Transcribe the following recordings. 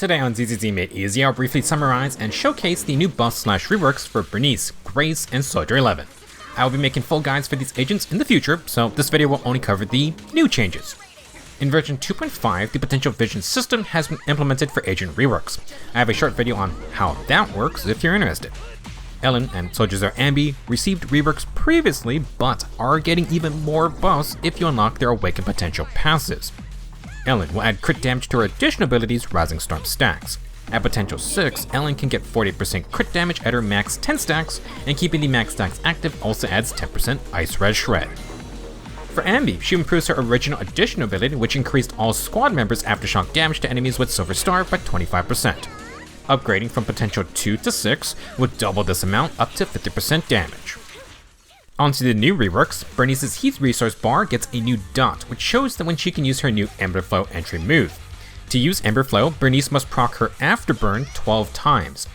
Today on ZZZ Made Easy, I'll briefly summarize and showcase the new buffs / reworks for Burnice, Grace, and Soldier 11. I will be making full guides for these agents in the future, so this video will only cover the new changes. In version 2.5, the potential vision system has been implemented for agent reworks. I have a short video on how that works if you're interested. Ellen and Soldier Anby received reworks previously, but are getting even more buffs if you unlock their awakened potential passives. Ellen will add crit damage to her additional abilities Rising Storm stacks. At potential 6, Ellen can get 40% crit damage at her max 10 stacks, and keeping the max stacks active also adds 10% Ice Red Shred. For Anby, she improves her original additional ability, which increased all squad members' aftershock damage to enemies with Silver Star by 25%. Upgrading from potential 2 to 6 would double this amount up to 50% damage. Onto the new reworks, Burnice's heat resource bar gets a new dot, which shows that when she can use her new Ember Flow entry move. To use Ember Flow, Burnice must proc her Afterburn 12 times.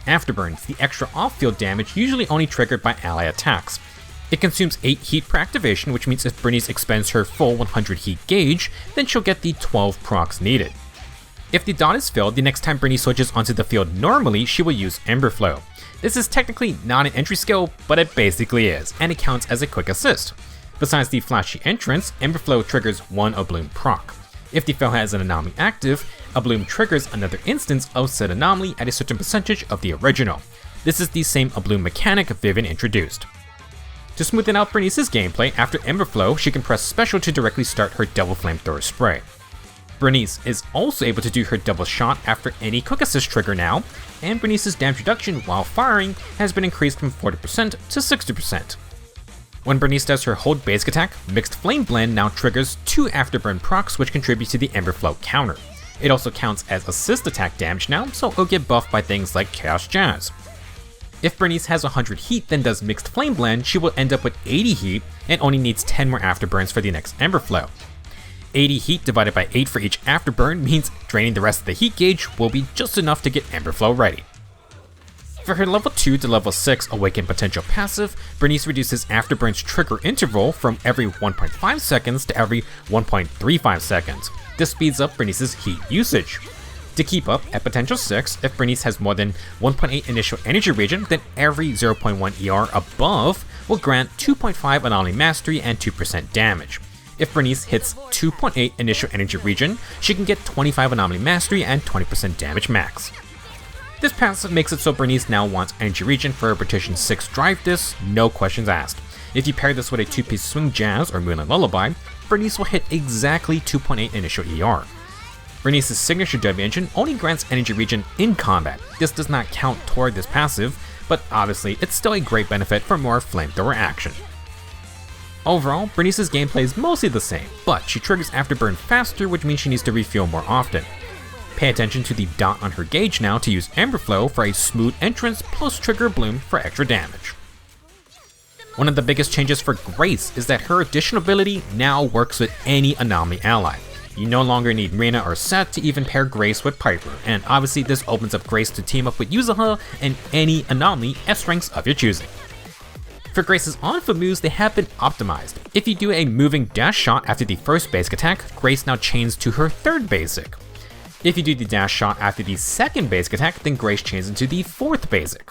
Afterburn is the extra off-field damage usually only triggered by ally attacks. It consumes 8 heat per activation, which means if Burnice expends her full 100 heat gauge, then she'll get the 12 procs needed. If the dot is filled, the next time Burnice switches onto the field normally, she will use Ember Flow. This is technically not an entry skill, but it basically is, and it counts as a quick assist. Besides the flashy entrance, Ember Flow triggers one Obloom proc. If the field has an anomaly active, Obloom triggers another instance of said anomaly at a certain percentage of the original. This is the same Obloom mechanic Vivian introduced. To smoothen out Burnice's gameplay, after Ember Flow, she can press special to directly start her double flamethrower spray. Burnice is also able to do her double shot after any quick assist trigger now, and Burnice's damage reduction while firing has been increased from 40% to 60%. When Burnice does her hold basic attack, Mixed Flame Blend now triggers 2 Afterburn procs which contribute to the Ember Flow counter. It also counts as assist attack damage now, so it'll get buffed by things like Chaos Jazz. If Burnice has 100 heat then does Mixed Flame Blend, she will end up with 80 heat and only needs 10 more Afterburns for the next Ember Flow. 80 heat divided by 8 for each afterburn means draining the rest of the heat gauge will be just enough to get Ember Flow ready. For her level 2 to level 6 awakened potential passive, Burnice reduces afterburn's trigger interval from every 1.5 seconds to every 1.35 seconds. This speeds up Burnice's heat usage. To keep up, at potential 6, if Burnice has more than 1.8 initial energy regen, then every 0.1 ER above will grant 2.5 anomaly mastery and 2% damage. If Burnice hits 2.8 initial energy regen, she can get 25 anomaly mastery and 20% damage max. This passive makes it so Burnice now wants energy regen for her Partition 6 drive disc, no questions asked. If you pair this with a 2-piece Swing Jazz or Moonlight Lullaby, Burnice will hit exactly 2.8 initial ER. Burnice's signature W engine only grants energy regen in combat. This does not count toward this passive, but obviously it's still a great benefit for more flamethrower action. Overall, Burnice's gameplay is mostly the same, but she triggers Afterburn faster, which means she needs to refuel more often. Pay attention to the dot on her gauge now to use Ember Flow for a smooth entrance plus trigger Bloom for extra damage. One of the biggest changes for Grace is that her additional ability now works with any anomaly ally. You no longer need Reyna or Sett to even pair Grace with Piper, and obviously this opens up Grace to team up with Yuzuha and any anomaly S ranks of your choosing. For Grace's on-foot moves, they have been optimized. If you do a moving dash shot after the first basic attack, Grace now chains to her third basic. If you do the dash shot after the second basic attack, then Grace chains into the fourth basic.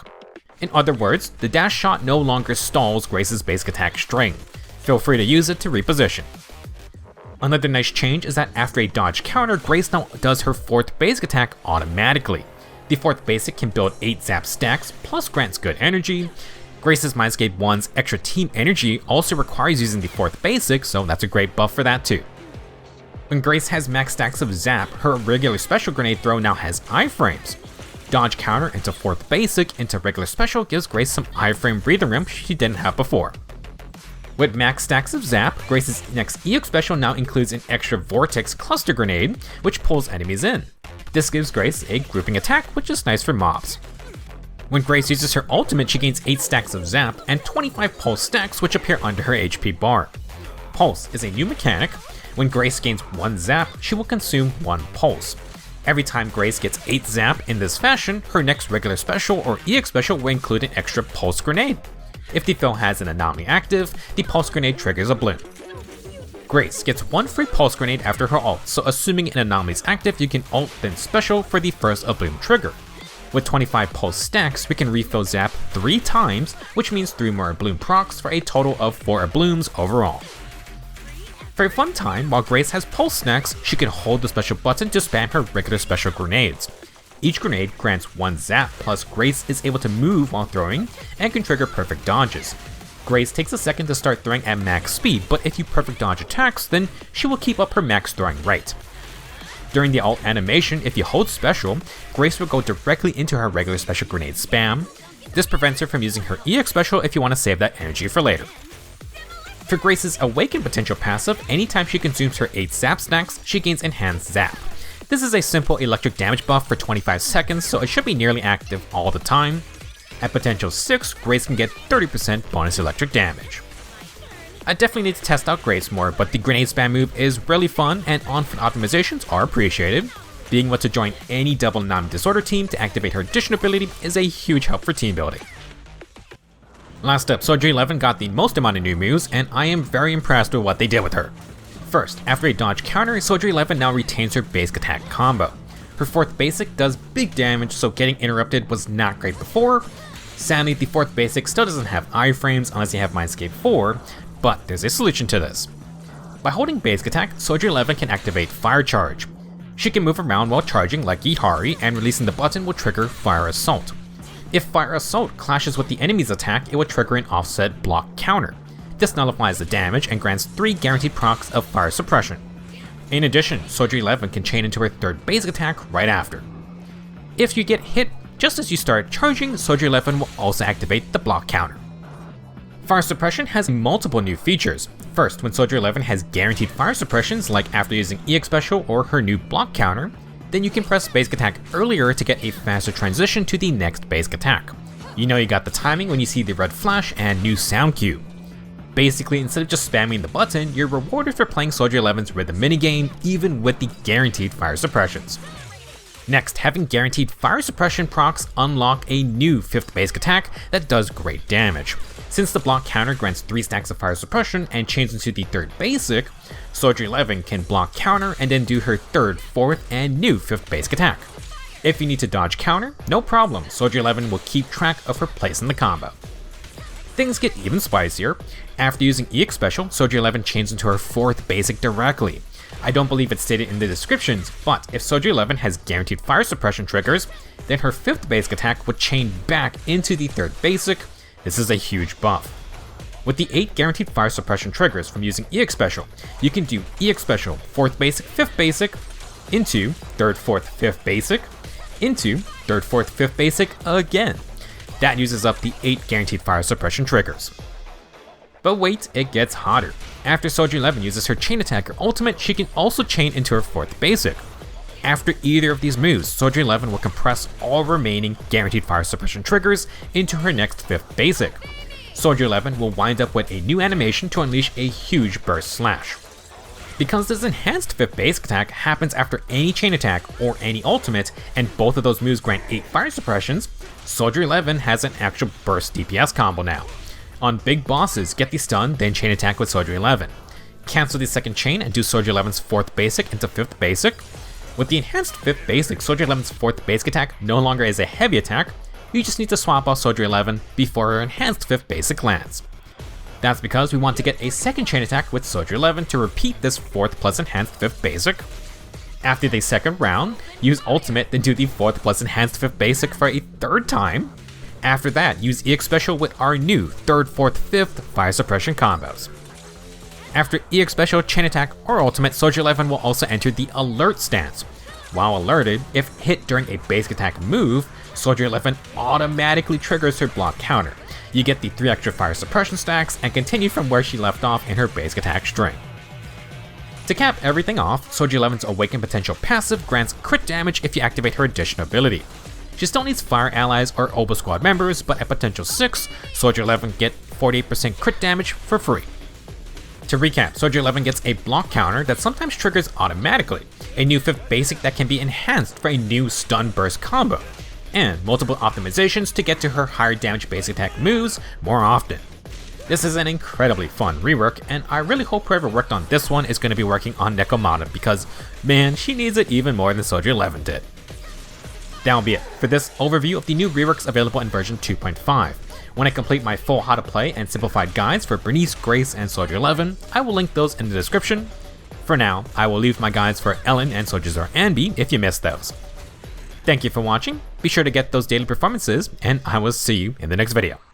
In other words, the dash shot no longer stalls Grace's basic attack string. Feel free to use it to reposition. Another nice change is that after a dodge counter, Grace now does her fourth basic attack automatically. The fourth basic can build 8 zap stacks, plus grants good energy. Grace's Mindscape 1's extra team energy also requires using the fourth basic, so that's a great buff for that too. When Grace has max stacks of zap, her regular special grenade throw now has iframes. Dodge counter into fourth basic into regular special gives Grace some iframe breathing room she didn't have before. With max stacks of zap, Grace's next EX special now includes an extra vortex cluster grenade, which pulls enemies in. This gives Grace a grouping attack, which is nice for mobs. When Grace uses her ultimate, she gains 8 stacks of zap and 25 pulse stacks which appear under her HP bar. Pulse is a new mechanic. When Grace gains 1 zap, she will consume 1 pulse. Every time Grace gets 8 zap in this fashion, her next regular special or EX special will include an extra pulse grenade. If the fill has an anomaly active, the pulse grenade triggers a bloom. Grace gets 1 free pulse grenade after her ult, so assuming an anomaly is active, you can ult then special for the first Bloom trigger. With 25 pulse stacks, we can refill Zap 3 times, which means 3 more Bloom procs for a total of 4 Blooms overall. For a fun time, while Grace has pulse stacks, she can hold the special button to spam her regular special grenades. Each grenade grants 1 Zap, plus Grace is able to move while throwing and can trigger perfect dodges. Grace takes a second to start throwing at max speed, but if you perfect dodge attacks, then she will keep up her max throwing rate. During the ult animation, if you hold special, Grace will go directly into her regular special grenade spam. This prevents her from using her EX special if you want to save that energy for later. For Grace's Awaken potential passive, anytime she consumes her 8 Zap stacks, she gains Enhanced Zap. This is a simple electric damage buff for 25 seconds, so it should be nearly active all the time. At potential 6, Grace can get 30% bonus electric damage. I definitely need to test out Grace more, but the grenade spam move is really fun and on-foot optimizations are appreciated. Being able to join any double non-disorder team to activate her addition ability is a huge help for team building. Last up, Soldier 11 got the most amount of new moves, and I am very impressed with what they did with her. First, after a dodge counter, Soldier 11 now retains her basic attack combo. Her 4th basic does big damage, so getting interrupted was not great before. Sadly, the 4th basic still doesn't have iframes unless you have Mindscape 4, but there's a solution to this. By holding basic attack, Soldier 11 can activate Fire Charge. She can move around while charging like Ihari, and releasing the button will trigger Fire Assault. If Fire Assault clashes with the enemy's attack, it will trigger an offset block counter. This nullifies the damage and grants 3 guaranteed procs of Fire Suppression. In addition, Soldier 11 can chain into her 3rd basic attack right after. If you get hit just as you start charging, Soldier 11 will also activate the block counter. Fire Suppression has multiple new features. First, when Soldier 11 has guaranteed fire suppressions like after using EX Special or her new block counter, then you can press basic attack earlier to get a faster transition to the next basic attack. You know you got the timing when you see the red flash and new sound cue. Basically, instead of just spamming the button, you're rewarded for playing Soldier 11's rhythm minigame even with the guaranteed fire suppressions. Next, having guaranteed fire suppression procs unlock a new 5th basic attack that does great damage. Since the block counter grants 3 stacks of fire suppression and changes into the 3rd basic, Soldier 11 can block counter and then do her 3rd, 4th, and new 5th basic attack. If you need to dodge counter, no problem, Soldier 11 will keep track of her place in the combo. Things get even spicier. After using EX Special, Soldier 11 chains into her 4th basic directly. I don't believe it's stated in the descriptions, but if Soldier 11 has guaranteed fire suppression triggers, then her 5th basic attack would chain back into the 3rd basic. This is a huge buff. With the 8 guaranteed fire suppression triggers from using EX Special, you can do EX Special 4th basic, 5th basic, into 3rd, 4th, 5th basic, into 3rd, 4th, 5th basic again. That uses up the 8 guaranteed fire suppression triggers. But wait, it gets hotter. After Soldier 11 uses her chain attack or ultimate, she can also chain into her 4th basic. After either of these moves, Soldier 11 will compress all remaining guaranteed fire suppression triggers into her next 5th basic. Soldier 11 will wind up with a new animation to unleash a huge burst slash. Because this enhanced 5th basic attack happens after any chain attack or any ultimate, and both of those moves grant 8 fire suppressions, Soldier 11 has an actual burst DPS combo now. On big bosses, get the stun, then chain attack with Soldier 11. Cancel the 2nd chain and do Soldier 11's 4th basic into 5th basic. With the enhanced 5th basic, Soldier 11's 4th basic attack no longer is a heavy attack, you just need to swap out Soldier 11 before her enhanced 5th basic lands. That's because we want to get a 2nd chain attack with Soldier 11 to repeat this 4th plus enhanced 5th basic. After the 2nd round, use ultimate, then do the 4th plus enhanced 5th basic for a 3rd time. After that, use EX Special with our new 3rd, 4th, 5th fire suppression combos. After EX Special, chain attack, or ultimate, Soldier 11 will also enter the alert stance. While alerted, if hit during a basic attack move, Soldier 11 automatically triggers her block counter. You get the 3 extra fire suppression stacks and continue from where she left off in her basic attack string. To cap everything off, Soldier 11's Awaken potential passive grants crit damage if you activate her addition ability. She still needs fire allies or Obo squad members, but at potential 6, Soldier 11 get 48% crit damage for free. To recap, Soldier 11 gets a block counter that sometimes triggers automatically, a new 5th basic that can be enhanced for a new stun burst combo, and multiple optimizations to get to her higher damage basic attack moves more often. This is an incredibly fun rework, and I really hope whoever worked on this one is going to be working on Nekomata because, man, she needs it even more than Soldier 11 did. That will be it for this overview of the new reworks available in version 2.5. When I complete my full how to play and simplified guides for Burnice, Grace, and Soldier 11, I will link those in the description. For now, I will leave my guides for Ellen and zzzero Anby if you missed those. Thank you for watching, be sure to get those daily performances, and I will see you in the next video.